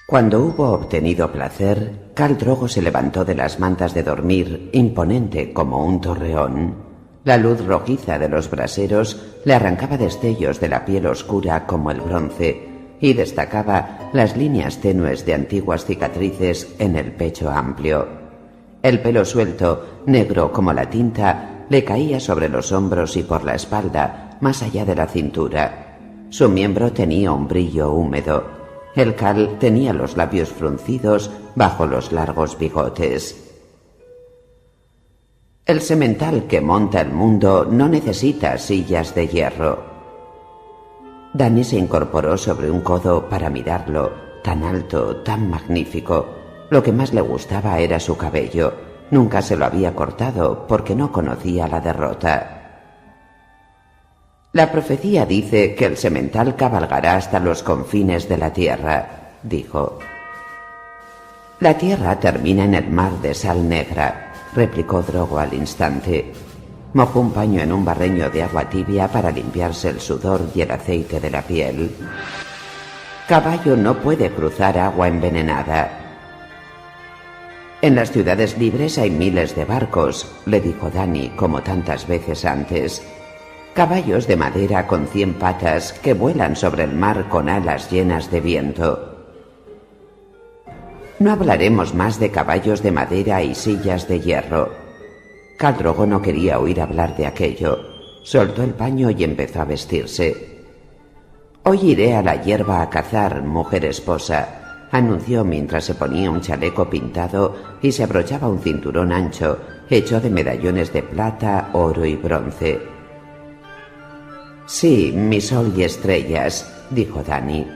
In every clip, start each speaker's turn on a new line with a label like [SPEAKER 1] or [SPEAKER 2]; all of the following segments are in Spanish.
[SPEAKER 1] Cuando hubo obtenido placer, Khal Drogo se levantó de las mantas de dormir, imponente como un torreón. La luz rojiza de los braseros le arrancaba destellos de la piel oscura como el bronce y destacaba las líneas tenues de antiguas cicatrices en el pecho amplio. El pelo suelto, negro como la tinta, le caía sobre los hombros y por la espalda, más allá de la cintura. Su miembro tenía un brillo húmedo. El Khal tenía los labios fruncidos bajo los largos bigotes. El semental que monta el mundo no necesita sillas de hierro. Dany se incorporó sobre un codo para mirarlo, tan alto, tan magnífico. Lo que más le gustaba era su cabello. Nunca se lo había cortado porque no conocía la derrota. La profecía dice que el semental cabalgará hasta los confines de la tierra, dijo. La tierra termina en el mar de sal negra, replicó Drogo al instante. Mojó un paño en un barreño de agua tibia para limpiarse el sudor y el aceite de la piel. Caballo no puede cruzar agua envenenada. En las ciudades libres hay miles de barcos, le dijo Dany como tantas veces antes. Caballos de madera con 100 patas que vuelan sobre el mar con alas llenas de viento. No hablaremos más de caballos de madera y sillas de hierro. Khal Drogo no quería oír hablar de aquello. Soltó el paño y empezó a vestirse. Hoy iré a la hierba a cazar, mujer esposa, anunció mientras se ponía un chaleco pintado y se abrochaba un cinturón ancho hecho de medallones de plata, oro y bronce. Sí, mi sol y estrellas, dijo Dany.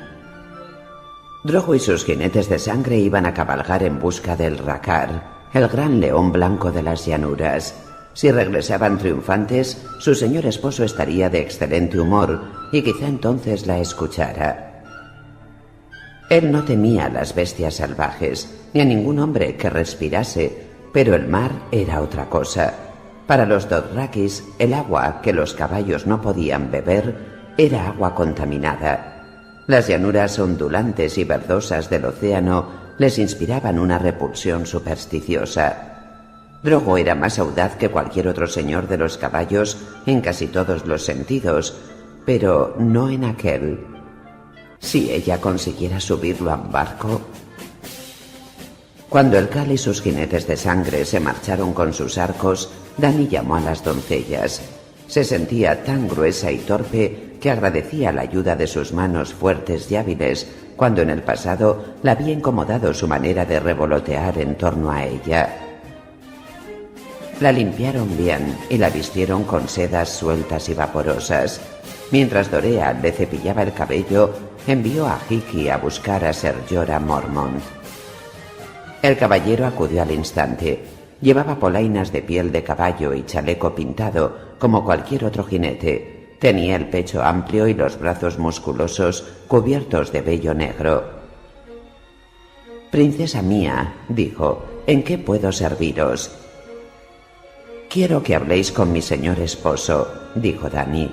[SPEAKER 1] Drogo y sus jinetes de sangre iban a cabalgar en busca del Rakhar, el gran león blanco de las llanuras. Si regresaban triunfantes, su señor esposo estaría de excelente humor y quizá entonces la escuchara. Él no temía a las bestias salvajes, ni a ningún hombre que respirase, pero el mar era otra cosa. Para los Dothrakis, el agua que los caballos no podían beber era agua contaminada. Las llanuras ondulantes y verdosas del océano les inspiraban una repulsión supersticiosa. Drogo era más audaz que cualquier otro señor de los caballos en casi todos los sentidos, pero no en aquel. Si ella consiguiera subirlo a un barco... Cuando el Khal y sus jinetes de sangre se marcharon con sus arcos, Dany llamó a las doncellas. Se sentía tan gruesa y torpe que agradecía la ayuda de sus manos fuertes y hábiles, cuando en el pasado la había incomodado su manera de revolotear en torno a ella. La limpiaron bien y la vistieron con sedas sueltas y vaporosas. Mientras Dorea le cepillaba el cabello, envió a Hiki a buscar a Ser Jorah Mormont. El caballero acudió al instante. Llevaba polainas de piel de caballo y chaleco pintado, como cualquier otro jinete. Tenía el pecho amplio y los brazos musculosos cubiertos de vello negro. «Princesa mía», dijo, «¿en qué puedo serviros?» «Quiero que habléis con mi señor esposo», dijo Dany.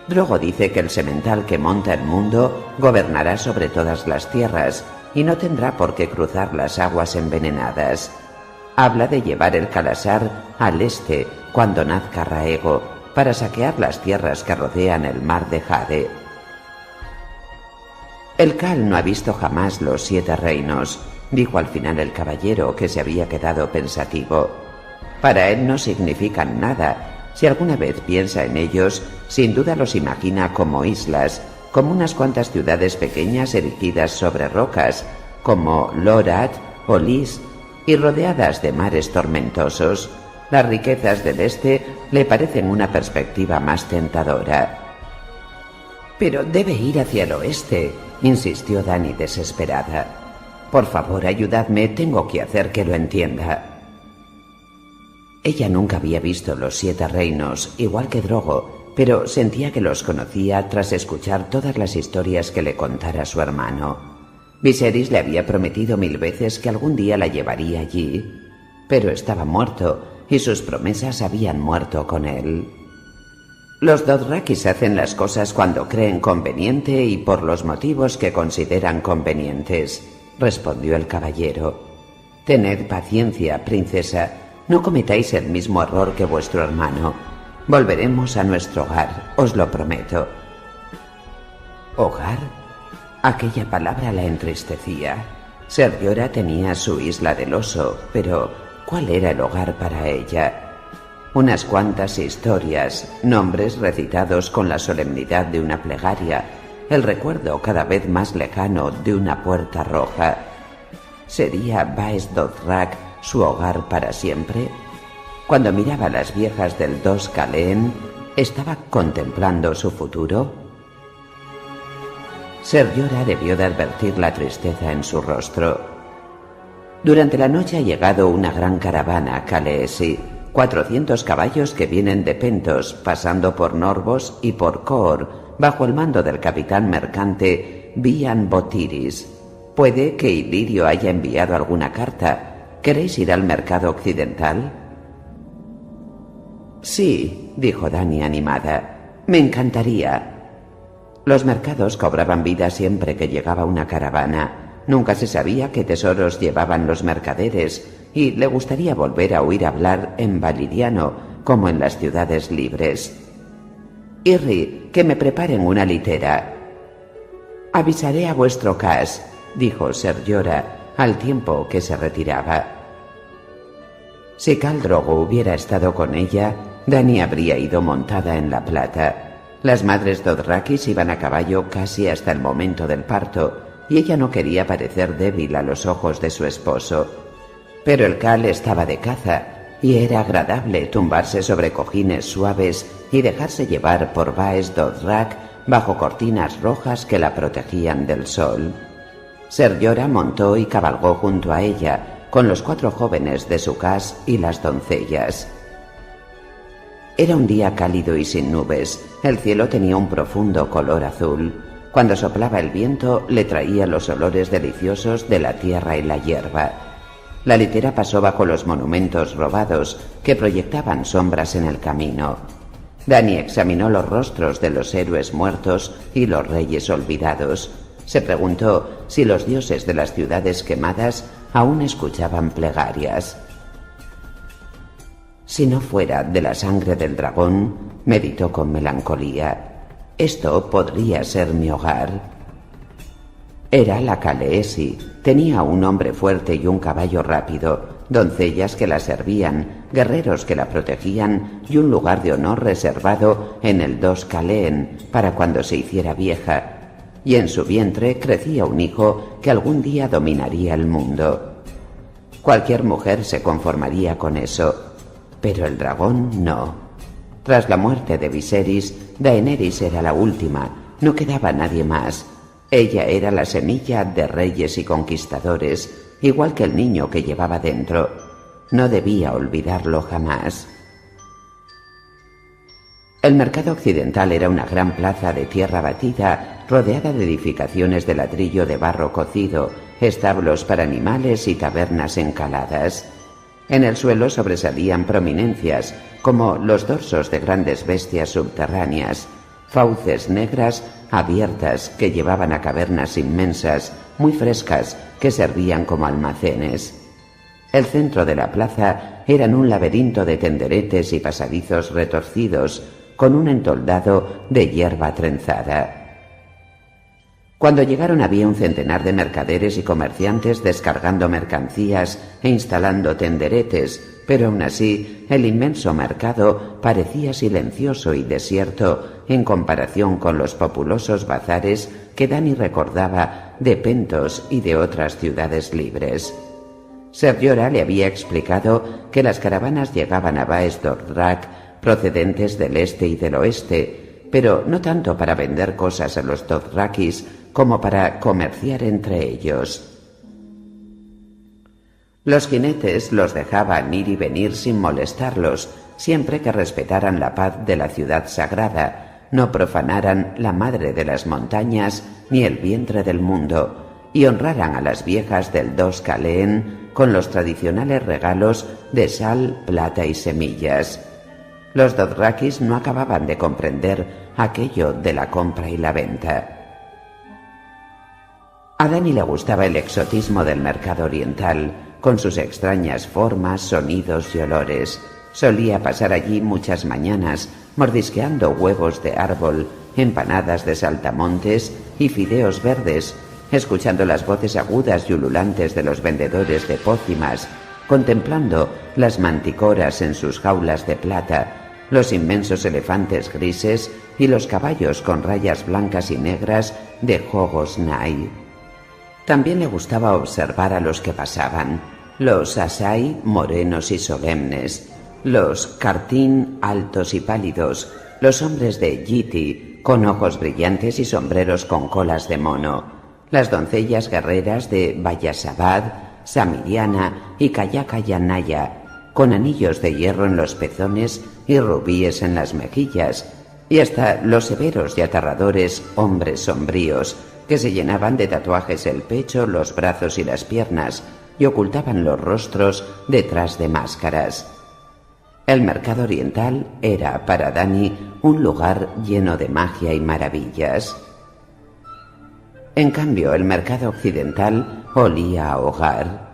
[SPEAKER 1] «Drogo dice que el semental que monta el mundo gobernará sobre todas las tierras y no tendrá por qué cruzar las aguas envenenadas. Habla de llevar el Khalasar al este cuando nazca Rhaego, para saquear las tierras que rodean el mar de Jade. El Khal no ha visto jamás los 7 reinos, dijo al final el caballero, que se había quedado pensativo. Para él no significan nada. Si alguna vez piensa en ellos, sin duda los imagina como islas, como unas cuantas ciudades pequeñas erigidas sobre rocas, como Lorath o Lys, y rodeadas de mares tormentosos. Las riquezas del este le parecen una perspectiva más tentadora. «Pero debe ir hacia el oeste», insistió Dany desesperada. «Por favor, ayudadme, tengo que hacer que lo entienda». Ella nunca había visto los 7 reinos, igual que Drogo, pero sentía que los conocía tras escuchar todas las historias que le contara su hermano. Viserys le había prometido 1000 veces que algún día la llevaría allí, pero estaba muerto y sus promesas habían muerto con él. Los Dothrakis hacen las cosas cuando creen conveniente y por los motivos que consideran convenientes, respondió el caballero. Tened paciencia, princesa, no cometáis el mismo error que vuestro hermano. Volveremos a nuestro hogar, os lo prometo. ¿Hogar? Aquella palabra la entristecía. Ser Llora tenía su isla del oso, pero ¿cuál era el hogar para ella? Unas cuantas historias, nombres recitados con la solemnidad de una plegaria, el recuerdo cada vez más lejano de una puerta roja. ¿Sería Baes Dothrak su hogar para siempre? Cuando miraba a las viejas del Dos Caleen, ¿estaba contemplando su futuro? Ser Llora debió de advertir la tristeza en su rostro. Durante la noche ha llegado una gran caravana a Kaleesi, 400 caballos que vienen de Pentos, pasando por Norvos y por Koor, bajo el mando del capitán mercante Bian Botiris. Puede que Ilirio haya enviado alguna carta. ¿Queréis ir al mercado occidental? Sí, dijo Dany animada. Me encantaría. Los mercados cobraban vida siempre que llegaba una caravana. Nunca se sabía qué tesoros llevaban los mercaderes y le gustaría volver a oír hablar en valiriano como en las ciudades libres. Irri, que me preparen una litera. Avisaré a vuestro Cas, dijo Ser Llora al tiempo que se retiraba. Si Khal Drogo hubiera estado con ella, Dany habría ido montada en la plata. Las madres Dothrakis iban a caballo casi hasta el momento del parto, y ella no quería parecer débil a los ojos de su esposo. Pero el Khal estaba de caza, y era agradable tumbarse sobre cojines suaves y dejarse llevar por Baes Dothrak bajo cortinas rojas que la protegían del sol. Ser Llora montó y cabalgó junto a ella, con los 4 jóvenes de su Cas y las doncellas. Era un día cálido y sin nubes. El cielo tenía un profundo color azul. Cuando soplaba el viento, le traía los olores deliciosos de la tierra y la hierba. La litera pasó bajo los monumentos robados que proyectaban sombras en el camino. Dany examinó los rostros de los héroes muertos y los reyes olvidados. Se preguntó si los dioses de las ciudades quemadas aún escuchaban plegarias. Si no fuera de la sangre del dragón, meditó con melancolía, esto podría ser mi hogar. Era la Kaleesi. Tenía un hombre fuerte y un caballo rápido, doncellas que la servían, guerreros que la protegían y un lugar de honor reservado en el Dos Caleen para cuando se hiciera vieja. Y en su vientre crecía un hijo que algún día dominaría el mundo. Cualquier mujer se conformaría con eso, pero el dragón no. Tras la muerte de Viserys, Daenerys era la última, no quedaba nadie más. Ella era la semilla de reyes y conquistadores, igual que el niño que llevaba dentro. No debía olvidarlo jamás. El mercado occidental era una gran plaza de tierra batida, rodeada de edificaciones de ladrillo de barro cocido, establos para animales y tabernas encaladas. En el suelo sobresalían prominencias, como los dorsos de grandes bestias subterráneas, fauces negras abiertas que llevaban a cavernas inmensas, muy frescas, que servían como almacenes. El centro de la plaza era un laberinto de tenderetes y pasadizos retorcidos, con un entoldado de hierba trenzada. Cuando llegaron había un centenar de mercaderes y comerciantes descargando mercancías e instalando tenderetes, pero aún así el inmenso mercado parecía silencioso y desierto en comparación con los populosos bazares que Dany recordaba de Pentos y de otras ciudades libres. Ser Llora le había explicado que las caravanas llegaban a Baes Dothrak procedentes del este y del oeste, pero no tanto para vender cosas a los Dothrakis como para comerciar entre ellos. Los jinetes los dejaban ir y venir sin molestarlos, siempre que respetaran la paz de la ciudad sagrada, no profanaran la madre de las montañas ni el vientre del mundo, y honraran a las viejas del Dos Caleen con los tradicionales regalos de sal, plata y semillas. Los Dothrakis no acababan de comprender aquello de la compra y la venta. A Dani le gustaba el exotismo del mercado oriental, con sus extrañas formas, sonidos y olores. Solía pasar allí muchas mañanas, mordisqueando huevos de árbol, empanadas de saltamontes y fideos verdes, escuchando las voces agudas y ululantes de los vendedores de pócimas, contemplando las manticoras en sus jaulas de plata, los inmensos elefantes grises y los caballos con rayas blancas y negras de Jogos Nai. También le gustaba observar a los que pasaban, los asai morenos y solemnes, los kartín altos y pálidos, los hombres de yiti con ojos brillantes y sombreros con colas de mono, las doncellas guerreras de Vayasabad, Samiriana y Kayakayanaya, con anillos de hierro en los pezones y rubíes en las mejillas, y hasta los severos y aterradores hombres sombríos que se llenaban de tatuajes el pecho, los brazos y las piernas y ocultaban los rostros detrás de máscaras. El mercado oriental era para Dani un lugar lleno de magia y maravillas. En cambio, el mercado occidental olía a hogar.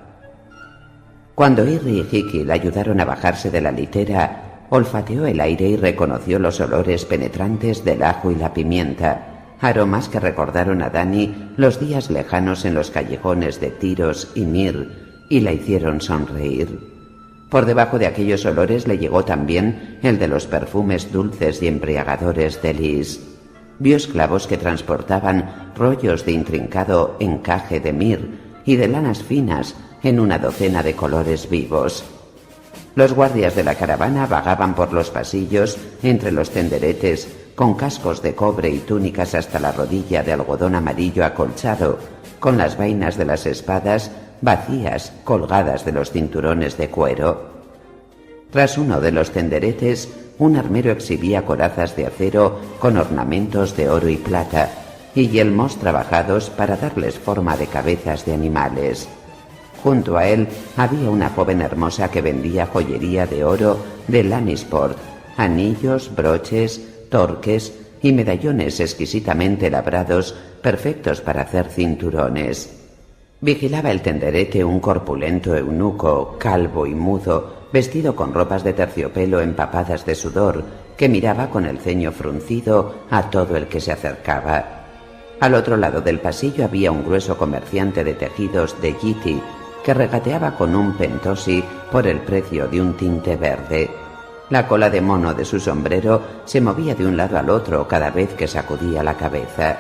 [SPEAKER 1] Cuando Irri y Hiki le ayudaron a bajarse de la litera, olfateó el aire y reconoció los olores penetrantes del ajo y la pimienta, aromas que recordaron a Dani los días lejanos en los callejones de Tiros y Mir y la hicieron sonreír. Por debajo de aquellos olores le llegó también el de los perfumes dulces y embriagadores de Lis. Vio esclavos que transportaban rollos de intrincado encaje de mir y de lanas finas en una docena de colores vivos. Los guardias de la caravana vagaban por los pasillos entre los tenderetes con cascos de cobre y túnicas hasta la rodilla de algodón amarillo acolchado, con las vainas de las espadas vacías colgadas de los cinturones de cuero. Tras uno de los tenderetes, un armero exhibía corazas de acero con ornamentos de oro y plata y yelmos trabajados para darles forma de cabezas de animales. Junto a él había una joven hermosa que vendía joyería de oro de Lannisport, anillos, broches, torques y medallones exquisitamente labrados, perfectos para hacer cinturones. Vigilaba el tenderete un corpulento eunuco, calvo y mudo, vestido con ropas de terciopelo empapadas de sudor, que miraba con el ceño fruncido a todo el que se acercaba. Al otro lado del pasillo había un grueso comerciante de tejidos de yiti, que regateaba con un pentosi por el precio de un tinte verde. La cola de mono de su sombrero se movía de un lado al otro cada vez que sacudía la cabeza.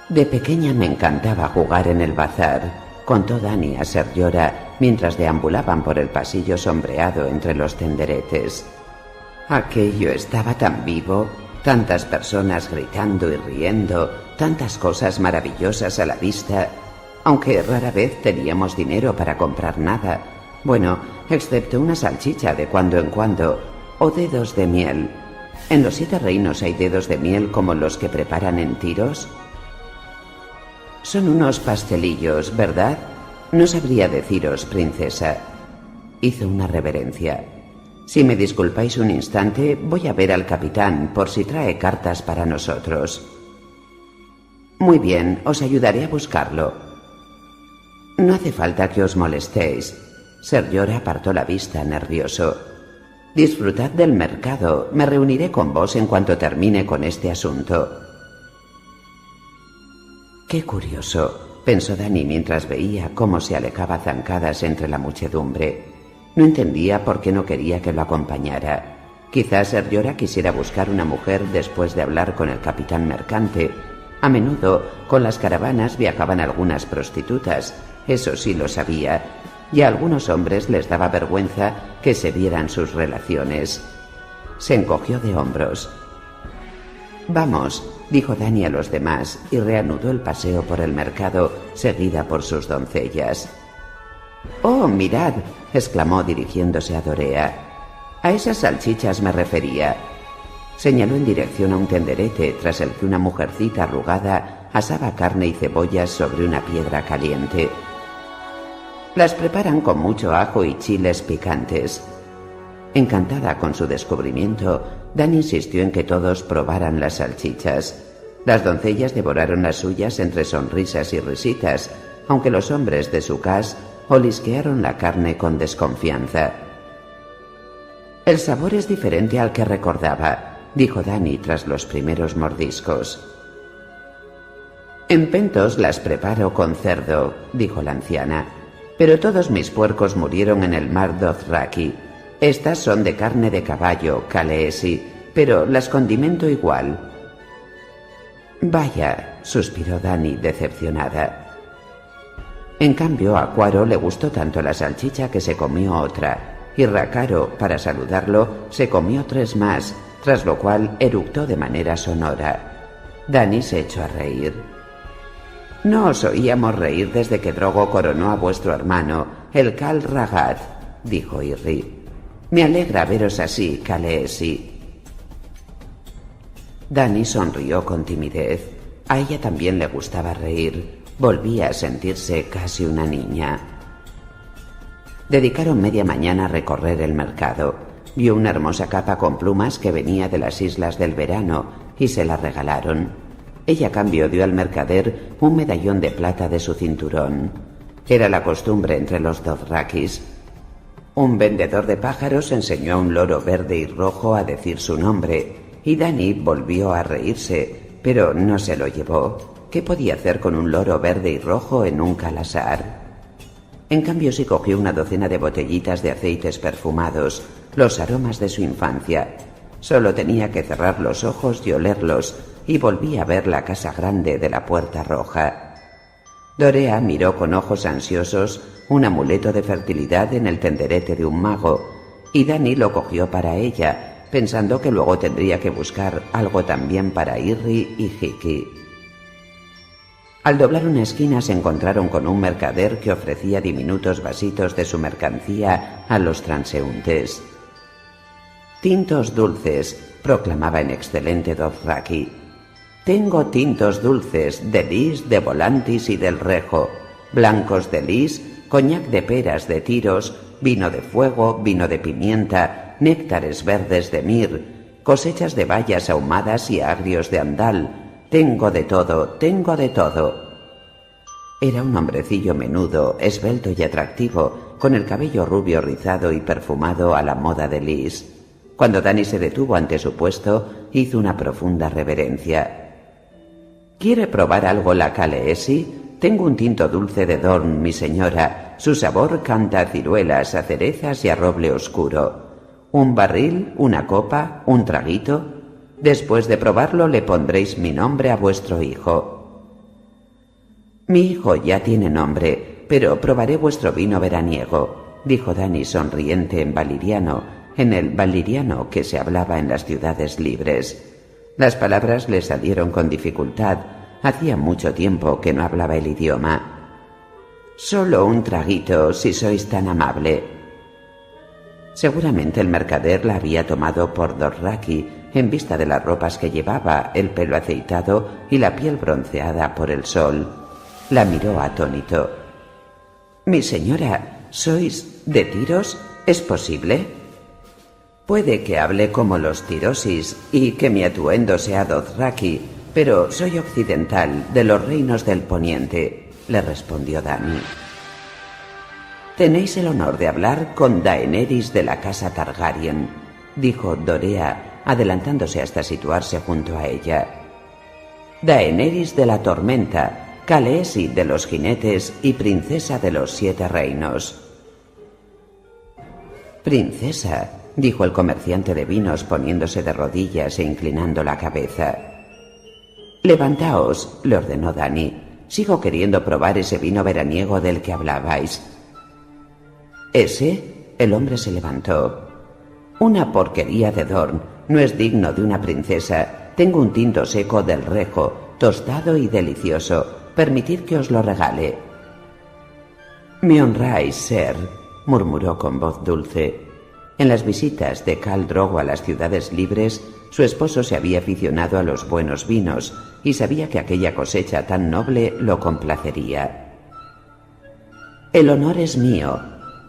[SPEAKER 1] De pequeña me encantaba jugar en el bazar, contó Dani a Ser Jorah mientras deambulaban por el pasillo sombreado entre los tenderetes. Aquello estaba tan vivo, tantas personas gritando y riendo, tantas cosas maravillosas a la vista, aunque rara vez teníamos dinero para comprar nada. Bueno, excepto una salchicha de cuando en cuando, o dedos de miel. ¿En los 7 reinos hay dedos de miel como los que preparan en Tiros? Son unos pastelillos, ¿verdad? No sabría deciros, princesa. Hizo una reverencia. Si me disculpáis un instante, voy a ver al capitán por si trae cartas para nosotros. Muy bien, os ayudaré a buscarlo. No hace falta que os molestéis. Ser Jorah apartó la vista, nervioso. Disfrutad del mercado. Me reuniré con vos en cuanto termine con este asunto. Qué curioso, pensó Dani mientras veía cómo se alejaba a zancadas entre la muchedumbre. No entendía por qué no quería que lo acompañara. Quizás Ser Jorah quisiera buscar una mujer después de hablar con el capitán mercante. A menudo, con las caravanas viajaban algunas prostitutas, eso sí lo sabía, y a algunos hombres les daba vergüenza que se vieran sus relaciones. Se encogió de hombros. Vamos, dijo Dani a los demás y reanudó el paseo por el mercado, seguida por sus doncellas. «Oh, mirad», exclamó dirigiéndose a Dorea. «A esas salchichas me refería». Señaló en dirección a un tenderete tras el que una mujercita arrugada asaba carne y cebollas sobre una piedra caliente. Las preparan con mucho ajo y chiles picantes. Encantada con su descubrimiento, Dan insistió en que todos probaran las salchichas. Las doncellas devoraron las suyas entre sonrisas y risitas, aunque los hombres de su casa olisquearon la carne con desconfianza. «El sabor es diferente al que recordaba», dijo Dani tras los primeros mordiscos. «En Pentos las preparo con cerdo», dijo la anciana, «pero todos mis puercos murieron en el mar Dothraki. Estas son de carne de caballo, Khaleesi, pero las condimento igual». «Vaya», suspiró Dani decepcionada. En cambio, a Cuaro le gustó tanto la salchicha que se comió otra, y Rakaro, para saludarlo, se comió 3 más, tras lo cual eructó de manera sonora. Dani se echó a reír. «No os oíamos reír desde que Drogo coronó a vuestro hermano, el Khal Ragaz», dijo Irri. «Me alegra veros así, Khaleesi». Dani sonrió con timidez. A ella también le gustaba reír. Volvía a sentirse casi una niña. Dedicaron media mañana a recorrer el mercado. Vio una hermosa capa con plumas que venía de las Islas del Verano y se la regalaron. Ella a cambio dio al mercader un medallón de plata de su cinturón. Era la costumbre entre los Dothrakis. Un vendedor de pájaros enseñó a un loro verde y rojo a decir su nombre, y Dani volvió a reírse, pero no se lo llevó. ¿Qué podía hacer con un loro verde y rojo en un calasar? En cambio sí cogió una docena de botellitas de aceites perfumados, los aromas de su infancia. Solo tenía que cerrar los ojos y olerlos, y volví a ver la casa grande de la Puerta Roja. Dorea miró con ojos ansiosos un amuleto de fertilidad en el tenderete de un mago, y Dani lo cogió para ella, pensando que luego tendría que buscar algo también para Irri y Hiki. Al doblar una esquina se encontraron con un mercader que ofrecía diminutos vasitos de su mercancía a los transeúntes. «Tintos dulces», proclamaba en excelente Dothraki. «Tengo tintos dulces de lis, de volantis y del rejo, blancos de lis, coñac de peras de tiros, vino de fuego, vino de pimienta, néctares verdes de mir, cosechas de bayas ahumadas y agrios de andal. Tengo de todo, tengo de todo». Era un hombrecillo menudo, esbelto y atractivo, con el cabello rubio rizado y perfumado a la moda de Lis. Cuando Dani se detuvo ante su puesto, hizo una profunda reverencia. «¿Quiere probar algo la Khaleesi? Tengo un tinto dulce de Dorn, mi señora. Su sabor canta a ciruelas, a cerezas y a roble oscuro. ¿Un barril, una copa, un traguito? Después de probarlo le pondréis mi nombre a vuestro hijo». «Mi hijo ya tiene nombre, pero probaré vuestro vino veraniego», dijo Dani sonriente en valiriano, en el valiriano que se hablaba en las ciudades libres. Las palabras le salieron con dificultad. Hacía mucho tiempo que no hablaba el idioma. «Solo un traguito, si sois tan amable». Seguramente el mercader la había tomado por Dothraki en vista de las ropas que llevaba, el pelo aceitado y la piel bronceada por el sol. La miró atónito. «Mi señora, ¿sois de Tiros? ¿Es posible?» «Puede que hable como los tirosis y que mi atuendo sea Dothraki, pero soy occidental, de los reinos del poniente», le respondió Dani. «Tenéis el honor de hablar con Daenerys de la casa Targaryen», dijo Dorea, adelantándose hasta situarse junto a ella. «Daenerys de la tormenta, Khaleesi de los jinetes y princesa de los 7 reinos». «Princesa», dijo el comerciante de vinos poniéndose de rodillas e inclinando la cabeza. «Levantaos», le ordenó Dani. «Sigo queriendo probar ese vino veraniego del que hablabais». «¿Ese?» El hombre se levantó. «Una porquería de Dorn. No es digno de una princesa. Tengo un tinto seco del Rejo, tostado y delicioso. Permitid que os lo regale». «Me honráis, ser», murmuró con voz dulce. En las visitas de Khal Drogo a las ciudades libres, su esposo se había aficionado a los buenos vinos y sabía que aquella cosecha tan noble lo complacería. «El honor es mío».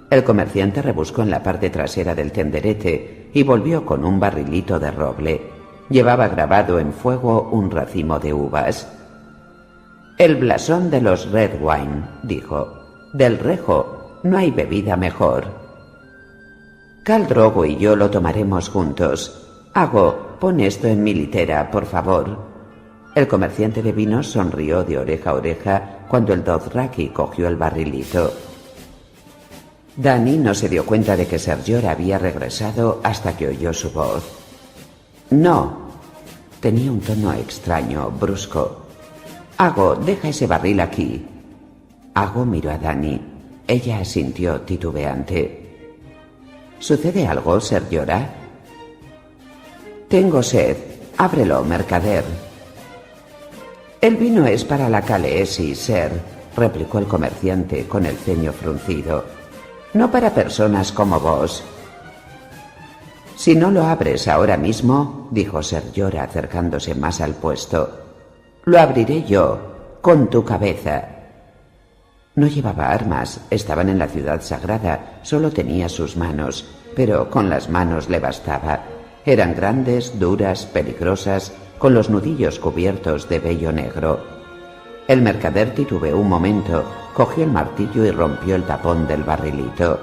[SPEAKER 1] El comerciante rebuscó en la parte trasera del tenderete y volvió con un barrilito de roble. Llevaba grabado en fuego un racimo de uvas. «El blasón de los Redwine», dijo. «Del Rejo no hay bebida mejor». «Khal Drogo y yo lo tomaremos juntos. Ago, pon esto en mi litera, por favor». El comerciante de vinos sonrió de oreja a oreja cuando el Dothraki cogió el barrilito. Dany no se dio cuenta de que Ser Jorah había regresado hasta que oyó su voz. «No». Tenía un tono extraño, brusco. «Ago, deja ese barril aquí». Ago miró a Dany. Ella asintió titubeante. «¿Sucede algo, Ser Jorah?» «Tengo sed. Ábrelo, mercader». «El vino es para la Khaleesi, Ser», replicó el comerciante con el ceño fruncido. «No para personas como vos». «Si no lo abres ahora mismo», dijo Ser Jorah acercándose más al puesto, «lo abriré yo, con tu cabeza». No llevaba armas, estaban en la ciudad sagrada, solo tenía sus manos, pero con las manos le bastaba. Eran grandes, duras, peligrosas, con los nudillos cubiertos de vello negro. El mercader titubeó un momento, cogió el martillo y rompió el tapón del barrilito.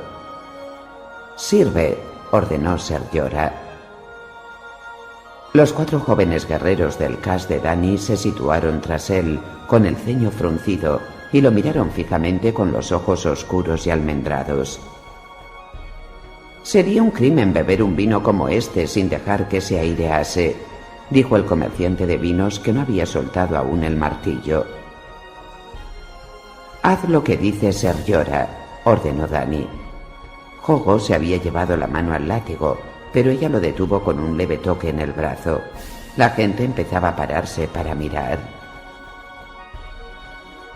[SPEAKER 1] «Sirve», ordenó Ser Jorah. Los 4 jóvenes guerreros del Khas de Dany se situaron tras él, con el ceño fruncido, y lo miraron fijamente con los ojos oscuros y almendrados. «Sería un crimen beber un vino como este sin dejar que se airease», dijo el comerciante de vinos, que no había soltado aún el martillo. «Haz lo que dice Ser Jorah», ordenó Dany. Jogo se había llevado la mano al látigo, pero ella lo detuvo con un leve toque en el brazo. La gente empezaba a pararse para mirar.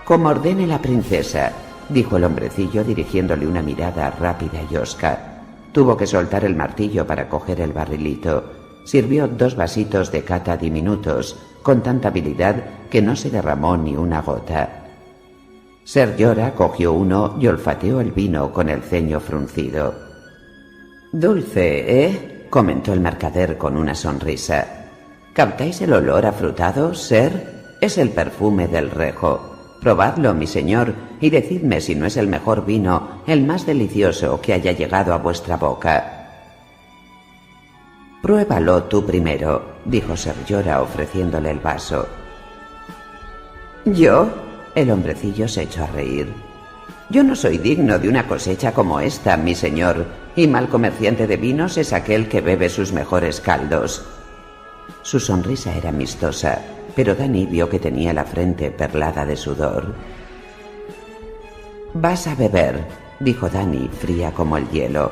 [SPEAKER 1] «Como ordene la princesa», dijo el hombrecillo dirigiéndole una mirada rápida y hosca. Tuvo que soltar el martillo para coger el barrilito. Sirvió 2 vasitos de cata diminutos, con tanta habilidad que no se derramó ni una gota. Ser Jorah cogió uno y olfateó el vino con el ceño fruncido. «Dulce, ¿eh?», comentó el mercader con una sonrisa. «¿Captáis el olor afrutado, Ser? Es el perfume del Rejo. Probadlo, mi señor, y decidme si no es el mejor vino, el más delicioso que haya llegado a vuestra boca». «Pruébalo tú primero», dijo Ser Jorah ofreciéndole el vaso. «¿Yo?», el hombrecillo se echó a reír. «Yo no soy digno de una cosecha como esta, mi señor, y mal comerciante de vinos es aquel que bebe sus mejores caldos». Su sonrisa era amistosa, pero Dany vio que tenía la frente perlada de sudor. «Vas a beber», dijo Dany, fría como el hielo.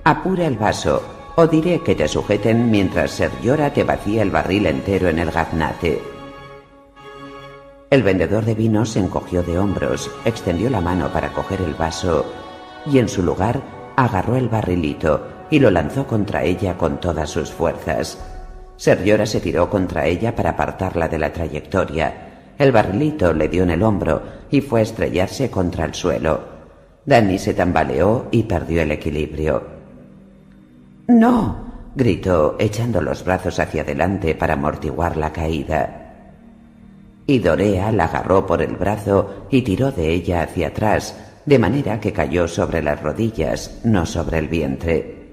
[SPEAKER 1] «Apura el vaso, o diré que te sujeten mientras Ser Jorah te vacía el barril entero en el gaznate». El vendedor de vinos se encogió de hombros, extendió la mano para coger el vaso y en su lugar agarró el barrilito y lo lanzó contra ella con todas sus fuerzas. Ser Jorah se tiró contra ella para apartarla de la trayectoria. El barrilito le dio en el hombro y fue a estrellarse contra el suelo. Dany se tambaleó y perdió el equilibrio. «¡No!», gritó, echando los brazos hacia adelante para amortiguar la caída. Y Dorea la agarró por el brazo y tiró de ella hacia atrás, de manera que cayó sobre las rodillas, no sobre el vientre.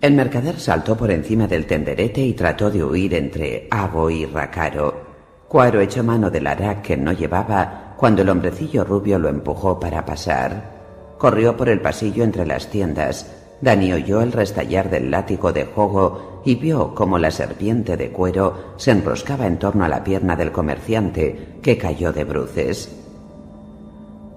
[SPEAKER 1] El mercader saltó por encima del tenderete y trató de huir entre Ago y Rakaro. Cuaro echó mano del arac que no llevaba cuando el hombrecillo rubio lo empujó para pasar. Corrió por el pasillo entre las tiendas. Dany oyó el restallar del látigo de Jogo y vio cómo la serpiente de cuero se enroscaba en torno a la pierna del comerciante, que cayó de bruces.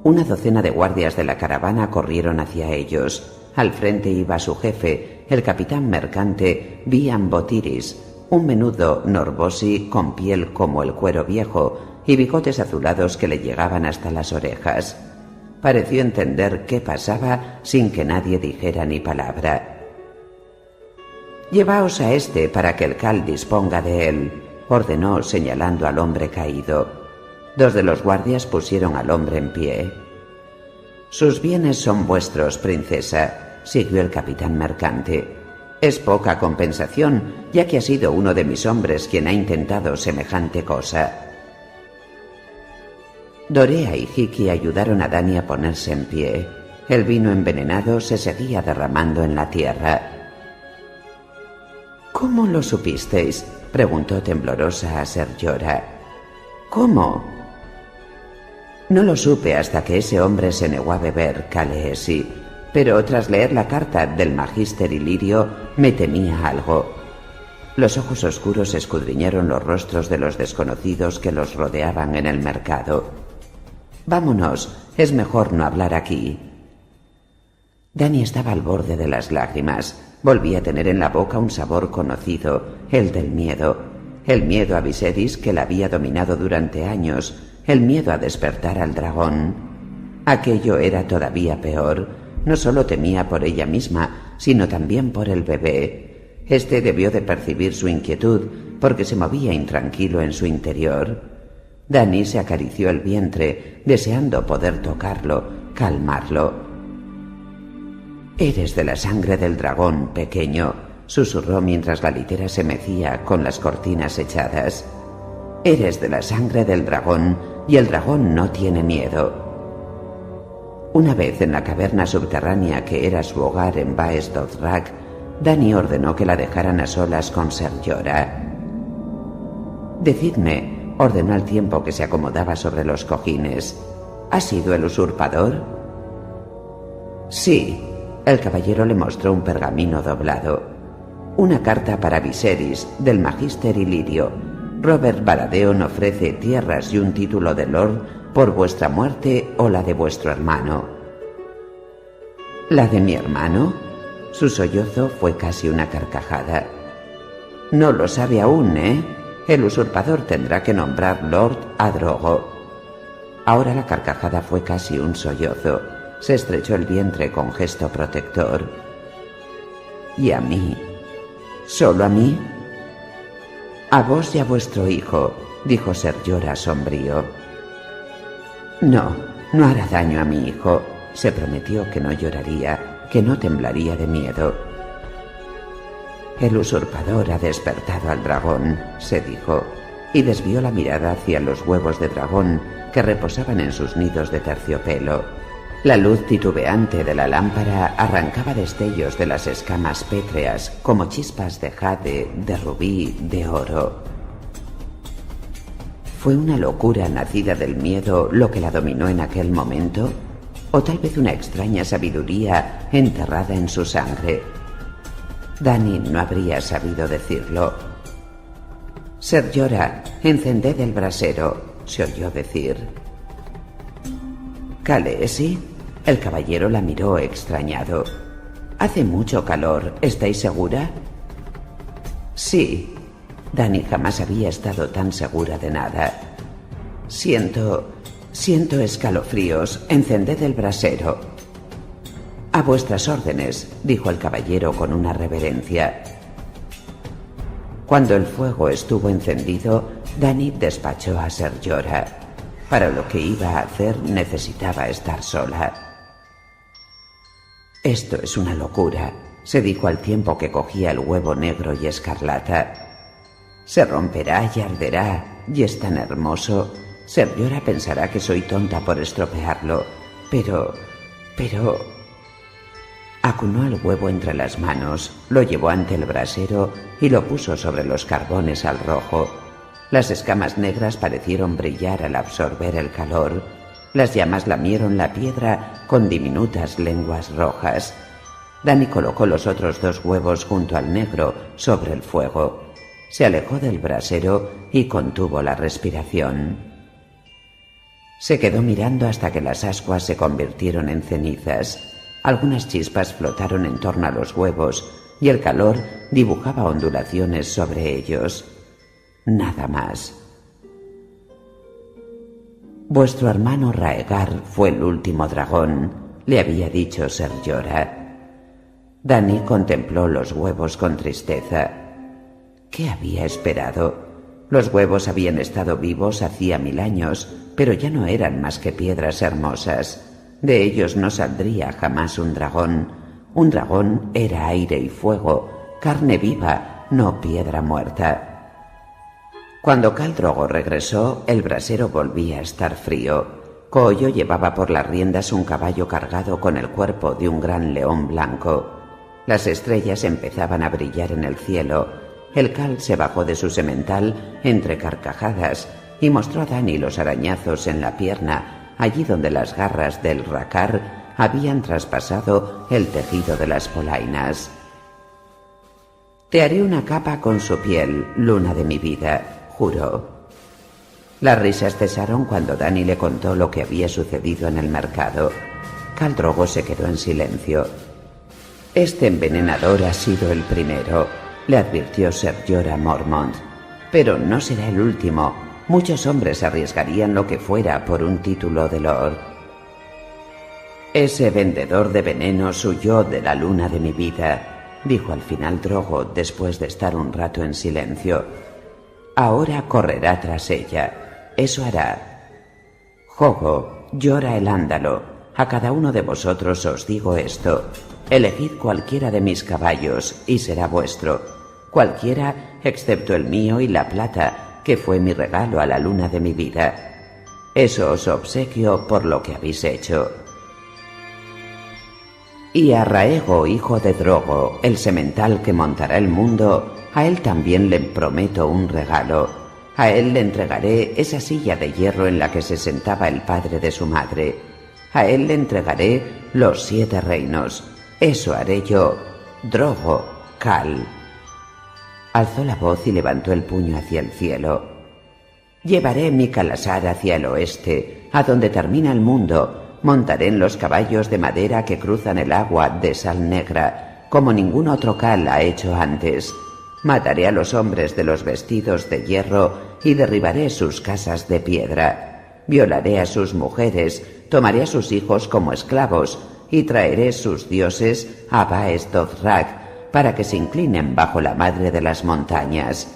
[SPEAKER 1] Una docena de guardias de la caravana corrieron hacia ellos. Al frente iba su jefe, el capitán mercante Bian Botiris, un menudo Norbosi con piel como el cuero viejo y bigotes azulados que le llegaban hasta las orejas. Pareció entender qué pasaba sin que nadie dijera ni palabra. «Llevaos a este para que el Khal disponga de él», ordenó señalando al hombre caído. 2 de los guardias pusieron al hombre en pie. «Sus bienes son vuestros, princesa», siguió el capitán mercante. Es poca compensación, ya que ha sido uno de mis hombres quien ha intentado semejante cosa. Dorea y Hiki ayudaron a Dani a ponerse en pie. El vino envenenado se seguía derramando en la tierra. —¿Cómo lo supisteis? —preguntó temblorosa a Ser Jorah. —¿Cómo? No lo supe hasta que ese hombre se negó a beber, Khaleesi, pero tras leer la carta del Magister Illyrio me temía algo. Los ojos oscuros escudriñaron los rostros de los desconocidos que los rodeaban en el mercado. —Vámonos, es mejor no hablar aquí. Dani estaba al borde de las lágrimas. Volvía a tener en la boca un sabor conocido, el del miedo. El miedo a Viserys, que la había dominado durante años, el miedo a despertar al dragón. Aquello era todavía peor. No solo temía por ella misma, sino también por el bebé. Este debió de percibir su inquietud, porque se movía intranquilo en su interior. Dani se acarició el vientre, deseando poder tocarlo, calmarlo. —Eres de la sangre del dragón, pequeño —susurró mientras la litera se mecía con las cortinas echadas—. Eres de la sangre del dragón, y el dragón no tiene miedo. Una vez en la caverna subterránea que era su hogar en Baes Dothrak, Dani ordenó que la dejaran a solas con Ser Jorah. —Decidme —ordenó al tiempo que se acomodaba sobre los cojines—, ¿ha sido el usurpador? Sí. El caballero le mostró un pergamino doblado. Una carta para Viserys, del Magister Illyrio. Robert Baratheon ofrece tierras y un título de lord por vuestra muerte o la de vuestro hermano. ¿La de mi hermano? Su sollozo fue casi una carcajada. No lo sabe aún, ¿eh? El usurpador tendrá que nombrar Lord a Drogo. Ahora la carcajada fue casi un sollozo. Se estrechó el vientre con gesto protector. ¿Y a mí? ¿Solo a mí? A vos y a vuestro hijo, dijo Ser Jorah sombrío. No, no hará daño a mi hijo. Se prometió que no lloraría, que no temblaría de miedo. El usurpador ha despertado al dragón, se dijo, y desvió la mirada hacia los huevos de dragón que reposaban en sus nidos de terciopelo. La luz titubeante de la lámpara arrancaba destellos de las escamas pétreas como chispas de jade, de rubí, de oro. ¿Fue una locura nacida del miedo lo que la dominó en aquel momento? ¿O tal vez una extraña sabiduría enterrada en su sangre? Dani no habría sabido decirlo. Ser Jorah, encended el brasero, se oyó decir. ¿Khaleesi? El caballero la miró extrañado. Hace mucho calor, ¿estáis segura? Sí. Dani jamás había estado tan segura de nada. Siento escalofríos. Encended el brasero. A vuestras órdenes, dijo el caballero con una reverencia. Cuando el fuego estuvo encendido, Dani despachó a Ser Jorah. Para lo que iba a hacer necesitaba estar sola. Esto es una locura, se dijo al tiempo que cogía el huevo negro y escarlata. Se romperá y arderá, y es tan hermoso. Ser Jorah pensará que soy tonta por estropearlo, pero... Acunó el huevo entre las manos, lo llevó ante el brasero y lo puso sobre los carbones al rojo. Las escamas negras parecieron brillar al absorber el calor. Las llamas lamieron la piedra con diminutas lenguas rojas. Dani colocó los otros dos huevos junto al negro sobre el fuego. Se alejó del brasero y contuvo la respiración. Se quedó mirando hasta que las ascuas se convirtieron en cenizas. Algunas chispas flotaron en torno a los huevos y el calor dibujaba ondulaciones sobre ellos. Nada más. Vuestro hermano Raegar fue el último dragón, le había dicho Ser Jorah. Dani contempló los huevos con tristeza. ¿Qué había esperado? Los huevos habían estado vivos hacía 1000 años, pero ya no eran más que piedras hermosas. De ellos no saldría jamás un dragón. Un dragón era aire y fuego, carne viva, no piedra muerta. Cuando Khal Drogo regresó, el brasero volvía a estar frío. Koyo llevaba por las riendas un caballo cargado con el cuerpo de un gran león blanco. Las estrellas empezaban a brillar en el cielo. El Khal se bajó de su semental entre carcajadas y mostró a Dany los arañazos en la pierna, allí donde las garras del Racar habían traspasado el tejido de las polainas. «Te haré una capa con su piel, luna de mi vida», juró. Las risas cesaron cuando Dany le contó lo que había sucedido en el mercado. Khal Drogo se quedó en silencio. «Este envenenador ha sido el primero», le advirtió Ser Jorah Mormont. «Pero no será el último. Muchos hombres arriesgarían lo que fuera por un título de lord». «Ese vendedor de venenos huyó de la luna de mi vida», dijo al final Drogo después de estar un rato en silencio. «Ahora correrá tras ella. Eso hará. Jogo, Jorah el Ándalo, a cada uno de vosotros os digo esto. Elegid cualquiera de mis caballos y será vuestro. Cualquiera excepto el mío y la plata, que fue mi regalo a la luna de mi vida. Eso os obsequio por lo que habéis hecho. Y a Rhaego, hijo de Drogo, el semental que montará el mundo, a él también le prometo un regalo. A él le entregaré esa silla de hierro en la que se sentaba el padre de su madre. A él le entregaré los 7 reinos. Eso haré yo, Drogo, Khal». Alzó la voz y levantó el puño hacia el cielo. «Llevaré mi Khalasar hacia el oeste, a donde termina el mundo. Montaré en los caballos de madera que cruzan el agua de sal negra, como ningún otro Khal ha hecho antes. Mataré a los hombres de los vestidos de hierro y derribaré sus casas de piedra. Violaré a sus mujeres, tomaré a sus hijos como esclavos y traeré sus dioses a Baes Dothrak para que se inclinen bajo la madre de las montañas.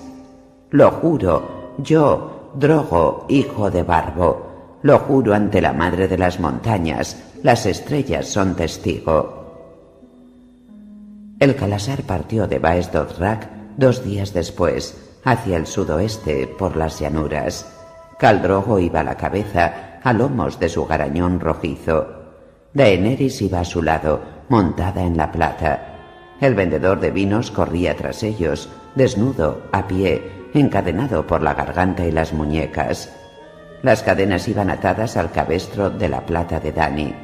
[SPEAKER 1] Lo juro, yo, Drogo, hijo de Barbo, lo juro ante la madre de las montañas, las estrellas son testigo». El Khalasar partió de Baes Dothrak 2 días después, hacia el sudoeste por las llanuras. Khal Drogo iba a la cabeza, a lomos de su garañón rojizo. Daenerys iba a su lado, montada en la plata. El vendedor de vinos corría tras ellos, desnudo, a pie, encadenado por la garganta y las muñecas. Las cadenas iban atadas al cabestro de la plata de Dany.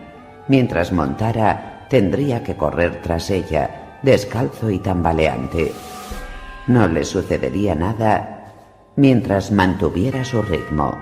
[SPEAKER 1] Mientras montara, tendría que correr tras ella, descalzo y tambaleante. No le sucedería nada mientras mantuviera su ritmo.